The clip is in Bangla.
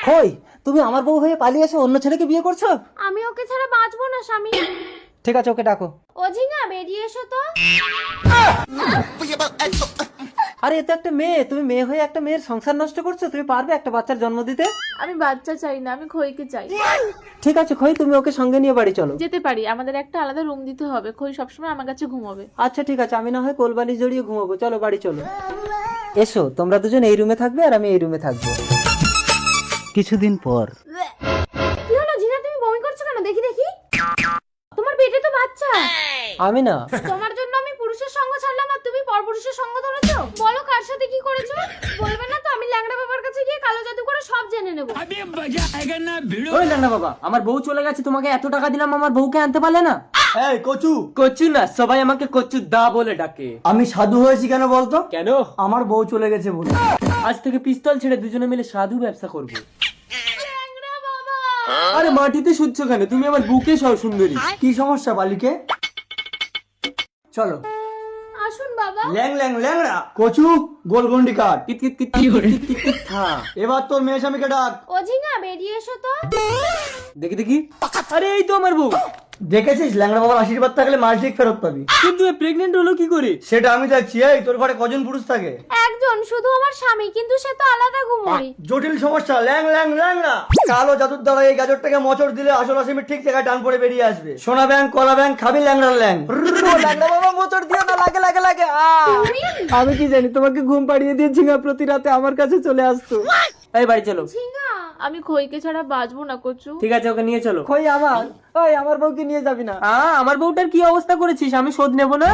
কই তুমি আমার বউ হয়ে পালিয়ে এসে অন্য ছেলেকে বিয়ে করছো? আমি ওকে ছাড়া বাঁচবো না স্বামী। ঠিক আছে, ওকে ডাকো। ও ঝিঙা বেরিয়ে এসো তো। আরে এ তো একটা মেয়ে, তুমি মেয়ে হয়ে একটা মেয়ের সংসার নষ্ট করছো। তুমি পারবে একটা বাচ্চার জন্ম দিতে? আমি বাচ্চা চাই না, আমি খইকে চাই। ঠিক আছে খই, তুমি ওকে সঙ্গে নিয়ে বাড়ি চলো। যেতে পারি, আমাদের একটা আলাদা রুম দিতে হবে। খই সবসময় আমার কাছে ঘুমাবে। আচ্ছা ঠিক আছে, আমি না হয় কোলবালিশ জড়িয়ে ঘুমাবো। চলো বাড়ি চলো। এসো, তোমরা দুজন এই রুমে থাকবে আর আমি এই রুমে থাকবো। কিছুদিন পর। কি হলো ঝিঙা, তুমি বমি করছো কেন? দেখি দেখি, তোমার পেটে তো বাচ্চা। আমি না। তোমার জন্য আমি পুরুষের সঙ্গ ছাড়লাম আর তুমি পরপুরুষের সঙ্গ ধরেছো। বলো কার সাথে কি করেছো? বলবে না তো? আমি ল্যাংড়া বাবার কাছে গিয়ে কালো জাদু করে সব জেনে নেব। ওই ল্যাংড়া বাবা, আমার বউ চলে গেছে, তোমাকে এত টাকা দিলাম, আমার বউকে আনতে পারলে না? এই কচু, কচু না, সবাই আমাকে কচু দা বলে ডাকে। আমি সাধু হয়েছি কেন বলতো? কেন? আমার বউ চলে গেছে বলে। আজ থেকে পিস্তল ছেড়ে দুজনে মিলে সাধু ব্যবসা করবো। ল্যাংড়া বাবা। আরে মাটিতে শুচ্ছ কেন? তুমি আমার বুকে সব সুন্দরী। কি সমস্যা বালিকে? চলো। আসুন বাবা। ল্যাং ল্যাং ল্যাংড়া কচু, গোলগন্ডি কাট। কিত কিত কিত কিত কিত কিত কিত থা। এবার তোর মেয়ে স্বামীকে ডাক। ও ঝিঙা বেরিয়ে এসো তো। দেখি দেখি। আরে এই তো আমার বউ। দেখেছিস, ল্যাংড়া বাবার আশীর্বাদ থাকলে মাস ঠিক ফেরত পাবি। কিন্তু প্রেগনেন্ট হলো কি করে? সেটা আমি দেখছি। এই তোর ঘরে কজন পুরুষ থাকে? একজন, শুধু আমার স্বামী, কিন্তু সে তো আলাদা ঘুমোয়। জটিল সমস্যা। ল্যাং ল্যাং ল্যাংড়া কালো জাদুর দ্বারা এই গাজরটাকে মোচড় দিলে আসল আসামি ঠিক জায়গায় টান পড়ে বেরিয়ে আসবে। সোনা ব্যাং কলা ব্যাং খাবি ল্যাংড়ার ল্যাং। ল্যাংড়া বাবা মোচড় দিও না, লাগে লাগে লাগে। আমি কি জানি, তোমাকে ঘুম পাড়িয়ে দিয়ে ঝিঙা প্রতি রাতে আমার কাছে চলে আসতো। এই বাড়ি চলো। ঝিঙা, আমি খইকে ছাড়া বাঁচবো না কচু। ঠিক আছে, ওকে নিয়ে চলো। কই আমার? ওই আমার বউকে নিয়ে যাবি না? আমার বউটার কি অবস্থা করেছিস? আমি শোধ নেব না।